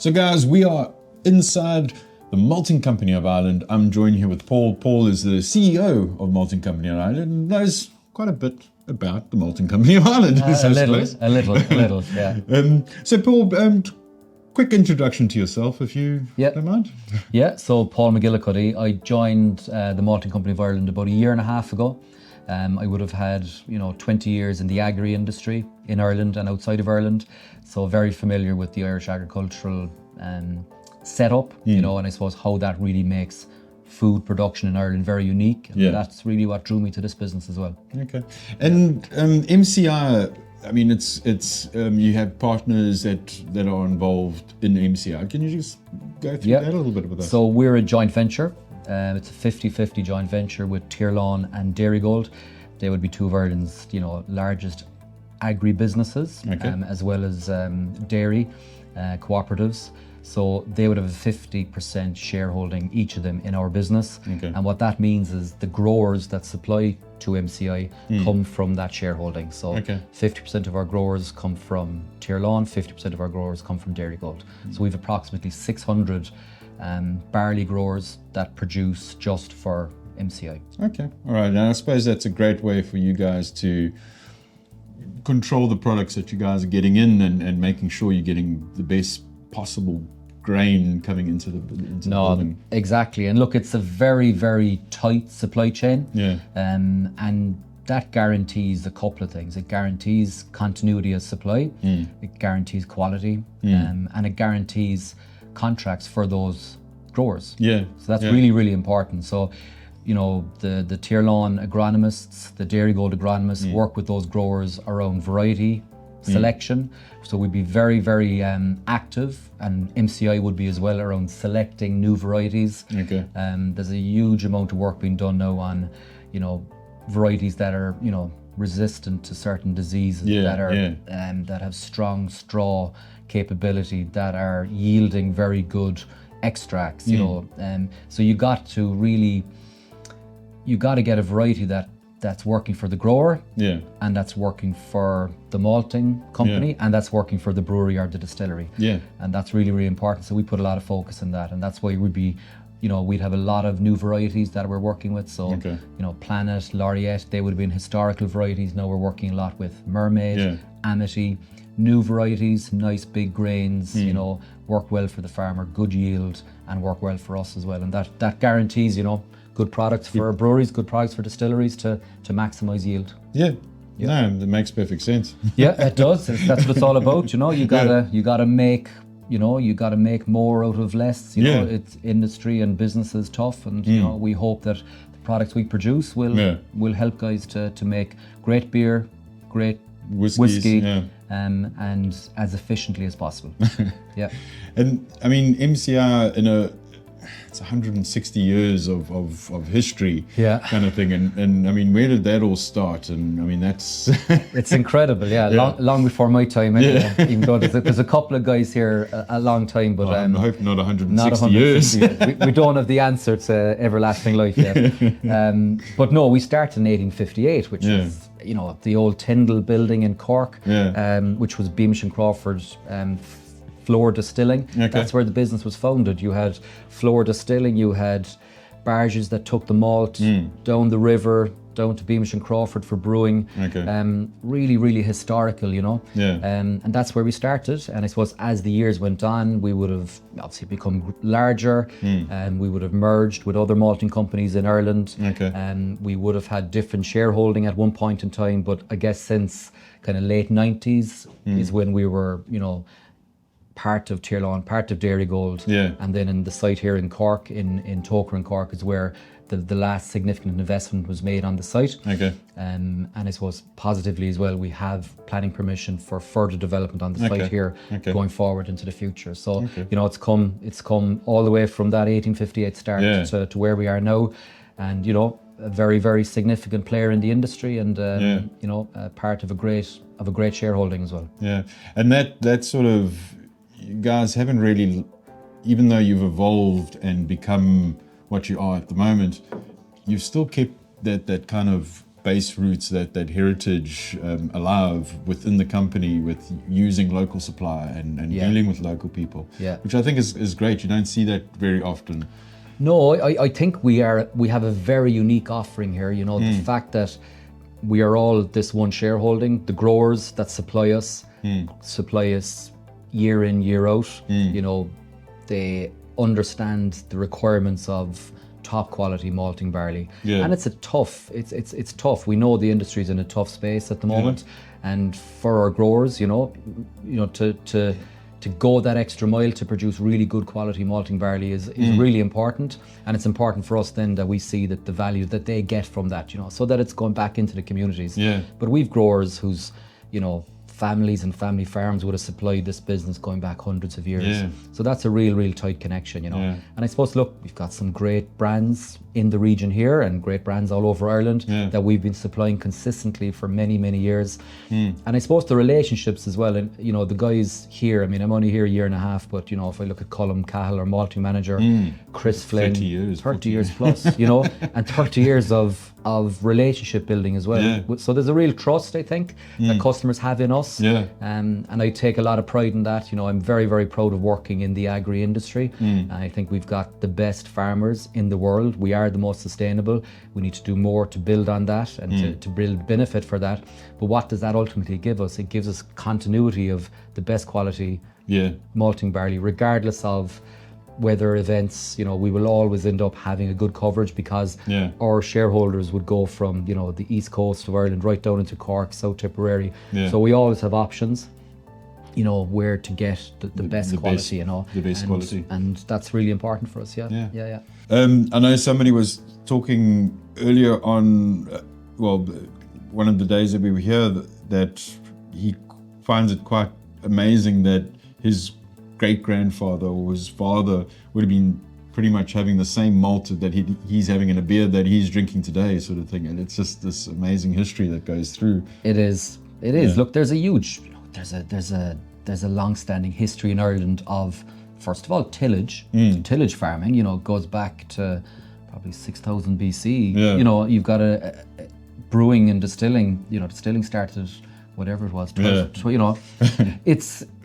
So guys, we are inside the Malting Company of Ireland. I'm joined here with Paul. Paul is the CEO of Malting Company of Ireland and knows quite a bit about the Malting Company of Ireland. A little, yeah. So Paul, quick introduction to yourself, if you don't mind. Yeah, so Paul McGillicuddy. I joined the Malting Company of Ireland about a year and a half ago. I would have had, 20 years in the agri industry in Ireland and outside of Ireland. So very familiar with the Irish agricultural setup, and I suppose how that really makes food production in Ireland very unique. And that's really what drew me to this business as well. Okay. And MCI, I mean, it's you have partners that are involved in MCI. Can you just go through that a little bit with us? So we're a joint venture. It's a 50-50 joint venture with Tirlawn and Dairygold. They would be two of Ireland's, largest agri-businesses, as well as dairy cooperatives. So they would have a 50% shareholding, each of them, in our business. And what that means is the growers that supply to MCI come from that shareholding. So 50% of our growers come from Tirlawn, 50% of our growers come from Dairygold. So we have approximately 600 barley growers that produce just for MCI. Okay, all right. Now I suppose that's a great way for you guys to control the products that you guys are getting in and making sure you're getting the best possible grain coming into the building. Exactly. And look, it's a very, very tight supply chain. And that guarantees a couple of things. It guarantees continuity of supply, it guarantees quality, and it guarantees contracts for those growers. So that's really, really important. So, the Tirlawn agronomists, the Dairygold agronomists work with those growers around variety selection. So we'd be very, very active, and MCI would be as well around selecting new varieties. There's a huge amount of work being done now on, varieties that are, resistant to certain diseases, that have strong straw capability, that are yielding very good extracts. So you got to get a variety that's working for the grower, and that's working for the malting company, and that's working for the brewery or the distillery. And that's really, really important. So we put a lot of focus on that, and that's why we'd be, we'd have a lot of new varieties that we're working with. So, Planet, Laureate, they would have been historical varieties. Now we're working a lot with Mermaid, Amity, new varieties, nice big grains, work well for the farmer, good yield, and work well for us as well. And that guarantees, good products for breweries, good products for distilleries to maximise yield. No, that makes perfect sense. It does. That's what it's all about. You gotta make more out of less. It's industry and business is tough, and we hope that the products we produce will help guys to make great beer, great whiskey, and as efficiently as possible. And I mean, MCI it's 160 years of history, kind of thing, and I mean, where did that all start? And I mean, that's it's incredible, long before my time, anyway. Even though there's a couple of guys here a long time, but I hope not 160 years. we don't have the answer to everlasting life yet. But no, we started in 1858, which is the old Tyndall building in Cork, which was Beamish and Crawford's floor distilling. That's where the business was founded. You had floor distilling, you had barges that took the malt down the river, down to Beamish and Crawford for brewing. Really, really historical, and that's where we started. And I suppose as the years went on, we would have obviously become larger, and we would have merged with other malting companies in Ireland. And we would have had different shareholding at one point in time, but I guess since kind of late 90s is when we were, part of Tirlawn, part of Dairygold, and then in the site here in Cork, in Toker in Cork, is where the last significant investment was made on the site. And I suppose positively as well, we have planning permission for further development on the site here going forward into the future. So it's come all the way from that 1858 start to where we are now, and a very, very significant player in the industry, and part of a great shareholding as well. And that sort of, you guys haven't really, even though you've evolved and become what you are at the moment, you've still kept that kind of base roots, that heritage alive within the company, with using local supply and dealing with local people, which I think is great. You don't see that very often. No, I think we have a very unique offering here. You know, the fact that we are all this one shareholding, the growers that supply us year in, year out. You know, they understand the requirements of top quality malting barley, and it's tough. We know the industry's in a tough space at the moment, and for our growers, you know, to go that extra mile to produce really good quality malting barley is really important, and it's important for us then that we see that the value that they get from that, you know, so that it's going back into the communities. But we've growers whose, you know, families and family farms would have supplied this business going back hundreds of years. So that's a real tight connection, you know. And I suppose, look, we've got some great brands in the region here and great brands all over Ireland that we've been supplying consistently for many years. And I suppose the relationships as well, and you know, the guys here, I mean, I'm only here a year and a half, but you know, if I look at Colm Cahill, our malting manager, Chris Flynn, 30 years plus, you know, and 30 years of relationship building as well. So there's a real trust, I think, that customers have in us. And I take a lot of pride in that. You know, I'm very proud of working in the agri industry. I think we've got the best farmers in the world. We are the most sustainable. We need to do more to build on that and to build benefit for that. But what does that ultimately give us? It gives us continuity of the best quality malting barley, regardless of weather events. You know, we will always end up having a good coverage because our shareholders would go from, you know, the east coast of Ireland right down into Cork, South Tipperary. So we always have options, you know, where to get the best quality, you know. The best quality. And that's really important for us, yeah. I know somebody was talking earlier on, one of the days that we were here, that he finds it quite amazing that his great-grandfather or his father would have been pretty much having the same malt that he's having in a beer that he's drinking today, sort of thing. And it's just this amazing history that goes through. It is. Look, there's a huge, there's a long-standing history in Ireland of, first of all, tillage. Tillage farming, you know, goes back to probably 6000 BC. You know, you've got a brewing and distilling. You know, distilling started whatever it was, 12, you know.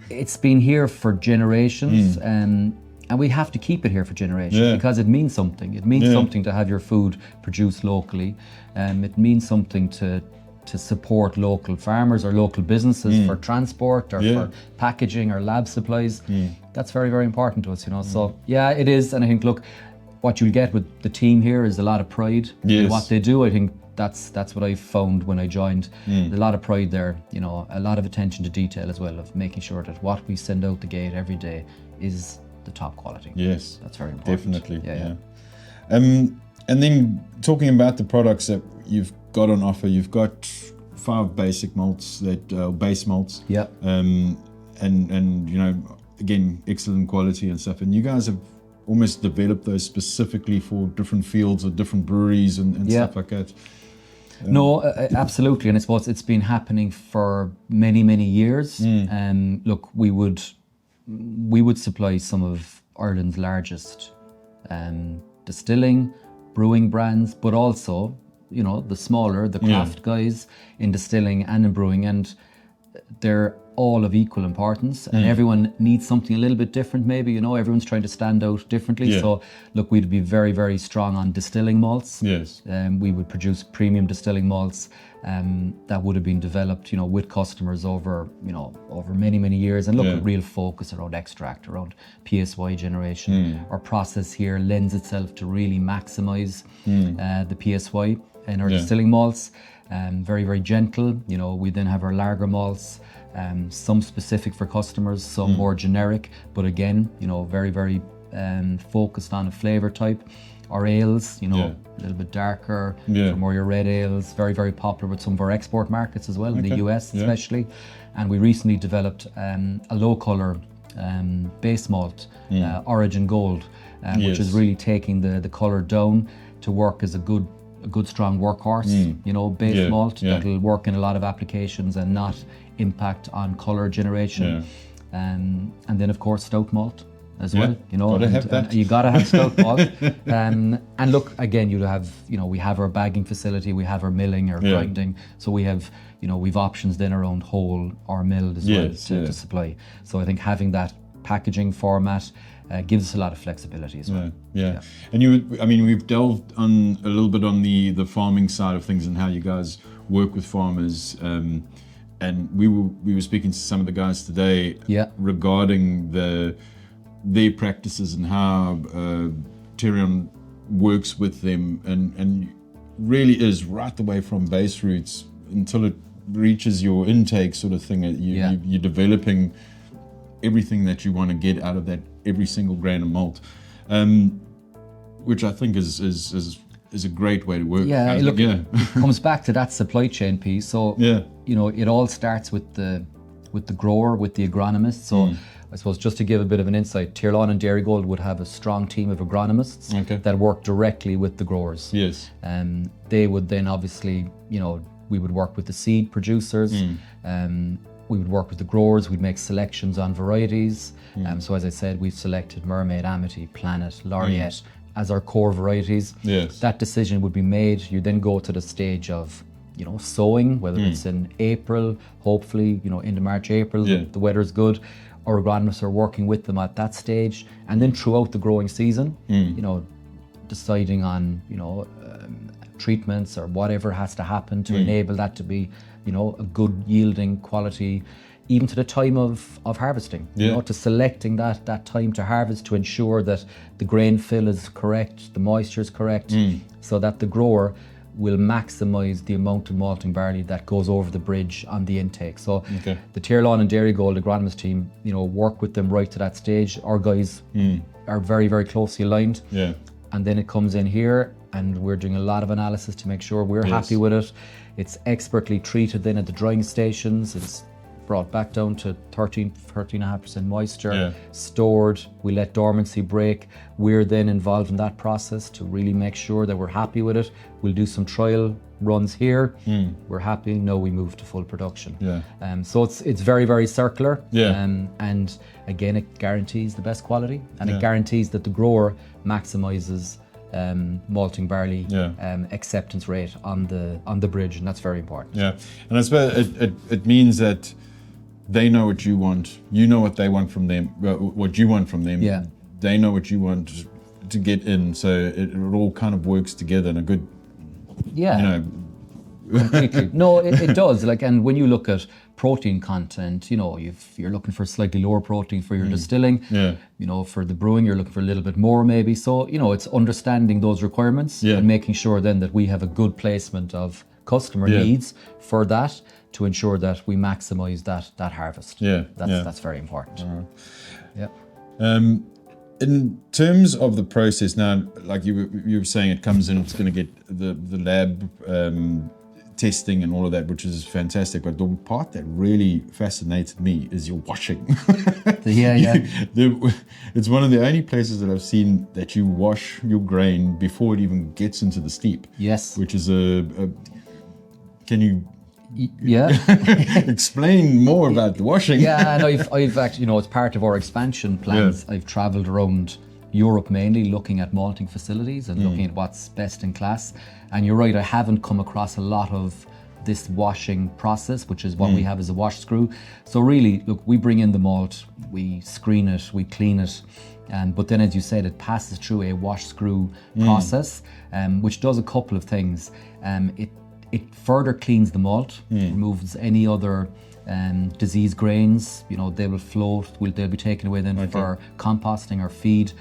It's been here for generations, and we have to keep it here for generations because it means something. It means something to have your food produced locally. It means something to support local farmers or local businesses for transport or for packaging or lab supplies. That's very important to us, you know. So yeah, it is. And I think, look, what you'll get with the team here is a lot of pride in what they do. I think that's what I found when I joined. A lot of pride there, you know, a lot of attention to detail as well, of making sure that what we send out the gate every day is the top quality. Yes, that's very important. Definitely. Yeah. And then talking about the products that you've got on offer, you've got 5 basic malts base malts. And you know, again, excellent quality and stuff. And you guys have almost developed those specifically for different fields or different breweries and stuff like that. No, absolutely, and I suppose it's been happening for many years. Look, we would supply some of Ireland's largest distilling, brewing brands, but also, you know, the smaller, the craft guys in distilling and in brewing, and they're all of equal importance, and everyone needs something a little bit different, maybe, you know, everyone's trying to stand out differently. So look, we'd be very strong on distilling malts. We would produce premium distilling malts that would have been developed, you know, with customers over many years, and look, a real focus around extract, around PSY generation. Our process here lends itself to really maximize the PSY in our distilling malts. Very gentle, you know. We then have our lager malts, some specific for customers, some more generic, but again, you know, very focused on a flavour type. Our ales, you know, a little bit darker, more your red ales, very popular with some of our export markets as well, in the US especially. And we recently developed a low colour base malt, Origin Gold, which is really taking the colour down to work as a good strong workhorse, you know, base malt that'll work in a lot of applications and not impact on colour generation. And then of course stout malt, as well. You know, gotta have that. And you gotta have stout malt. And look, again, you have, you know, we have our bagging facility, we have our milling, our grinding, so we have, you know, we've options then around whole or milled as well to supply. So I think having that packaging format gives us a lot of flexibility as well. Yeah. And we've delved on a little bit on the farming side of things and how you guys work with farmers. And we were speaking to some of the guys today regarding their practices and how Tyrion works with them, and really is right the way from base roots until it reaches your intake sort of thing. You're developing everything that you want to get out of that every single grain of malt, which I think is a great way to work. It comes back to that supply chain piece. So you know, it all starts with the grower, with the agronomist. So I suppose just to give a bit of an insight, Tirlawn and Dairygold would have a strong team of agronomists that work directly with the growers. Yes. They would then obviously, you know, we would work with the seed producers. We would work with the growers. We'd make selections on varieties. So as I said, we've selected Mermaid, Amity, Planet, Laureate as our core varieties. Yes. That decision would be made. You then go to the stage of, you know, sowing, whether it's in April, hopefully, you know, into March, April, the weather's good. Our agronomists are working with them at that stage. And then throughout the growing season, you know, deciding on, you know, treatments or whatever has to happen to enable that to be, you know, a good yielding quality, even to the time of harvesting, you know, to selecting that time to harvest to ensure that the grain fill is correct, the moisture is correct, so that the grower will maximise the amount of malting barley that goes over the bridge on the intake. So the Tirlawn and Dairygold agronomist team, you know, work with them right to that stage. Our guys are very, very closely aligned. And then it comes in here and we're doing a lot of analysis to make sure we're happy with it. It's expertly treated then at the drying stations. It's brought back down to 13.5% moisture, stored. We let dormancy break. We're then involved in that process to really make sure that we're happy with it. We'll do some trial runs here. We're happy. Now we move to full production. So it's very, very circular. And again, it guarantees the best quality, and it guarantees that the grower maximizes malting barley acceptance rate on the bridge, and that's very important. And I suppose it means that they know what you want, you know what they want from them, what you want from them. They know what you want to get in, so it all kind of works together in a good, you know. Completely. No, it does. Like, and when you look at protein content, you know, you're looking for slightly lower protein for your distilling. You know, for the brewing, you're looking for a little bit more maybe. So, you know, it's understanding those requirements and making sure then that we have a good placement of customer needs for that to ensure that we maximise that harvest. That's very important. In terms of the process now, like you were saying, it comes in, it's going to get the lab testing and all of that, which is fantastic. But the part that really fascinated me is your washing. It's one of the only places that I've seen that you wash your grain before it even gets into the steep. Yes. Which is can you explain more about the washing? And I've actually, you know, as part of our expansion plans, I've travelled around Europe mainly looking at malting facilities and looking at what's best in class. And you're right, I haven't come across a lot of this washing process, which is what we have as a wash screw. So really, look, we bring in the malt, we screen it, we clean it, but then as you said, it passes through a wash screw process, which does a couple of things. It further cleans the malt, removes any other disease grains. You know, they will float, they'll be taken away then for composting or feed.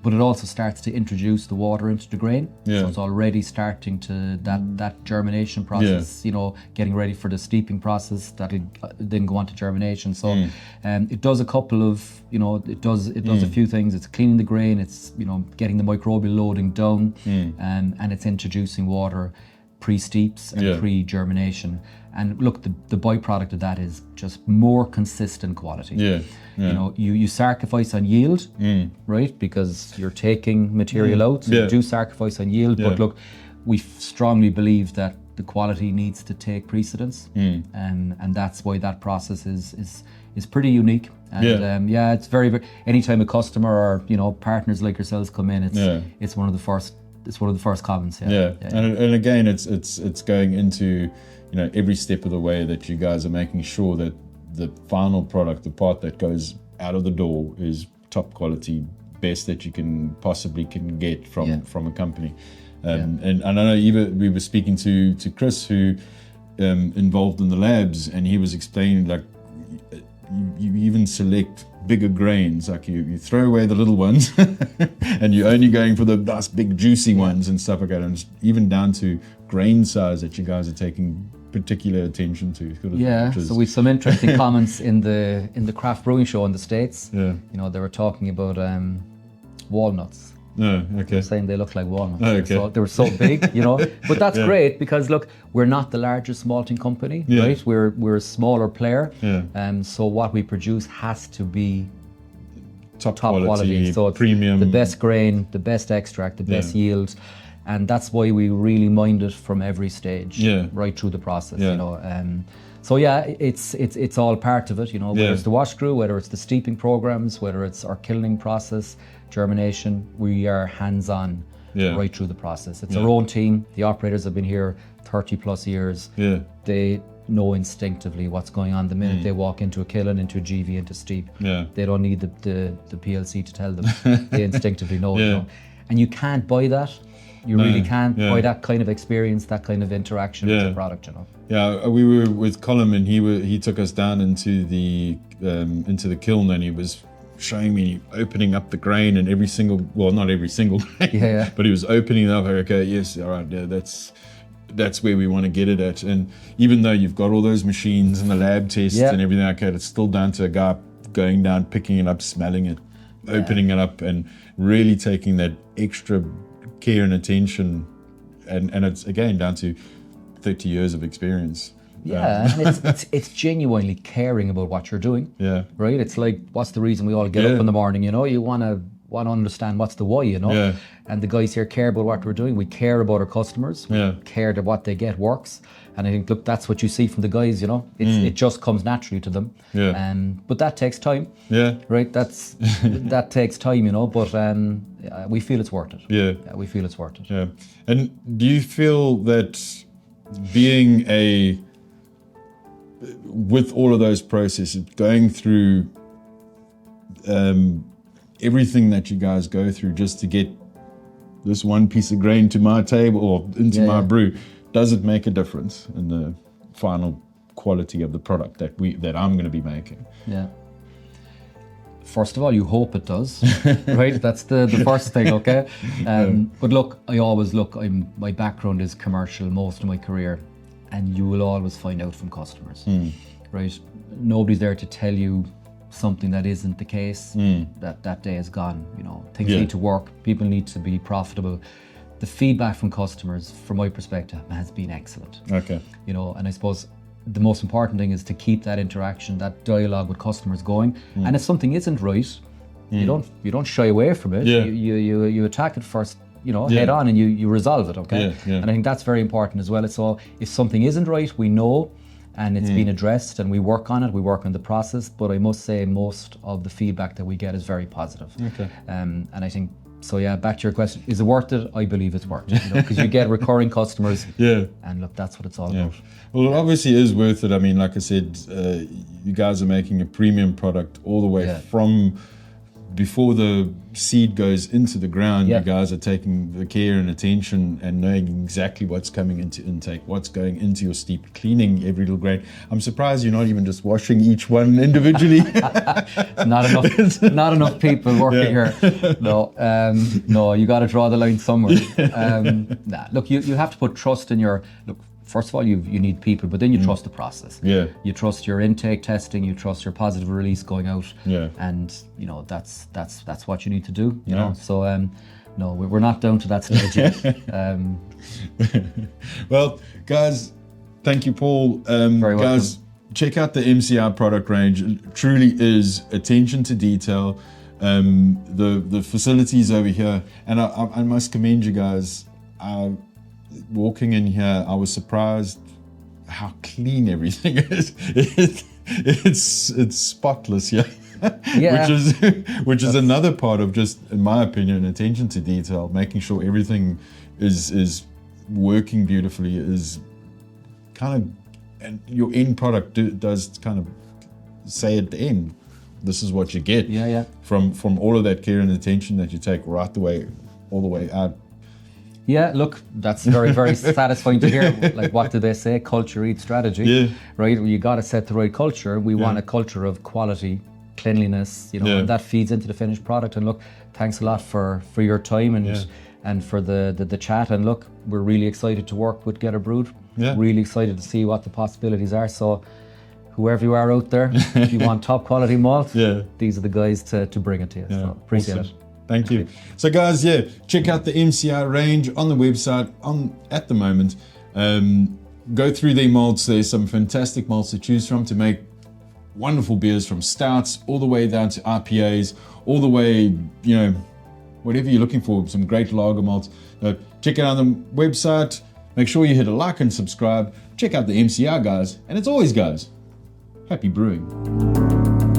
But it also starts to introduce the water into the grain. So it's already starting to that germination process, you know, getting ready for the steeping process that'll then go on to germination. So it does a couple of, you know, it does a few things. It's cleaning the grain, it's, you know, getting the microbial loading down, and it's introducing water pre-steeps and pre-germination. And look, the byproduct of that is just more consistent quality. You know, you sacrifice on yield, right? Because you're taking material out, so you do sacrifice on yield. But look, we strongly believe that the quality needs to take precedence, and that's why that process is pretty unique. And it's very, anytime a customer or partners like yourselves come in, it's one of the first comments. And again, it's going into every step of the way that you guys are making sure that the final product, the part that goes out of the door, is top quality, best that you can possibly get from a company. And I know we were speaking to Chris, who involved in the labs, and he was explaining, like, you even select bigger grains, like you throw away the little ones and you're only going for the nice big juicy ones and stuff like that, and even down to grain size that you guys are taking particular attention to. So we've some interesting comments in the craft brewing show in the States. They were talking about walnuts. Okay. Saying they look like walnuts. They were so big, But that's great, because look, we're not the largest malting company, right? We're a smaller player. So what we produce has to be top quality. So it's premium, the best grain, the best extract, the best yield. And that's why we really mind it from every stage, right through the process, So it's all part of it, whether it's the wash screw, whether it's the steeping programs, whether it's our kilning process, germination, we are hands-on right through the process. It's our own team. The operators have been here 30 plus years. They know instinctively what's going on the minute they walk into a kiln, into a GV, into steep. They don't need the PLC to tell them. They instinctively know. And you can't buy that. You really can't buy that kind of experience, that kind of interaction with the product, Yeah, we were with Colin, and he took us down into the kiln, and he was showing me opening up the grain, and every single, well, not every single grain, but he was opening it up. Okay, yes, all right, that's where we want to get it at. And even though you've got all those machines and the lab tests and everything like that, it's still down to a guy going down, picking it up, smelling it, opening it up, and really taking that extra care and attention, and it's again down to 30 years of experience. And it's genuinely caring about what you're doing. Right? It's like, what's the reason we all get up in the morning? You want to understand what's the why. And the guys here care about what we're doing. We care about our customers. We care that what they get works. And I think, look, that's what you see from the guys. It just comes naturally to them. But that takes time. Right? That takes time. But we feel it's worth it. We feel it's worth it. And do you feel that being with all of those processes, going through everything that you guys go through just to get this one piece of grain to my table or into my brew, does it make a difference in the final quality of the product that I'm going to be making? First of all, you hope it does, right? That's the first thing, okay? But look, my background is commercial most of my career, and you will always find out from customers, right? Nobody's there to tell you something that isn't the case. That day is gone. Things need to work. People need to be profitable. The feedback from customers, from my perspective, has been excellent. Okay. And I suppose the most important thing is to keep that interaction, that dialogue with customers going. And if something isn't right, you don't shy away from it. You attack it first, head on, and you resolve it. Okay. And I think that's very important as well. So if something isn't right, we know, and it's been addressed, and we work on it. We work on the process. But I must say, most of the feedback that we get is very positive. Okay. And I think. So back to your question, is it worth it? I believe it's worth it, because you get recurring customers. And look, that's what it's all about. Well, it obviously is worth it. I mean, like I said, you guys are making a premium product all the way from before the seed goes into the ground. You guys are taking the care and attention and knowing exactly what's coming into intake, what's going into your steep, cleaning every little grain. I'm surprised you're not even just washing each one individually. Not enough people working here. No, you got to draw the line somewhere. Look, you have to put trust in first of all, you need people, but then you trust the process. You trust your intake testing, you trust your positive release going out. And that's what you need to do. You know. So no, we're not down to that stage yet. Well, guys, thank you, Paul. Very welcome. Guys, check out the MCI product range. It truly is attention to detail. The facilities over here, and I must commend you guys. Walking in here, I was surprised how clean everything is. It's spotless, Yeah. which is another part of, just in my opinion, attention to detail, making sure everything is working beautifully, is kind of, and your end product does kind of say at the end, this is what you get. From all of that care and attention that you take right all the way out. Yeah, look, that's very, very satisfying to hear. Like, what do they say? Culture eats strategy, right? You got to set the right culture. We want a culture of quality, cleanliness, and that feeds into the finished product. And look, thanks a lot for your time and for the chat. And look, we're really excited to work with Geterbrewed. Really excited to see what the possibilities are. So, whoever you are out there, if you want top quality malt, these are the guys to bring it to you. So appreciate it. Thank you. So guys, check out the MCI range on the website at the moment. Go through their malts. There's some fantastic malts to choose from to make wonderful beers, from stouts all the way down to IPAs, all the way, whatever you're looking for, some great lager malts. Check it out on the website. Make sure you hit a like and subscribe. Check out the MCI guys. And it's always, guys, happy brewing.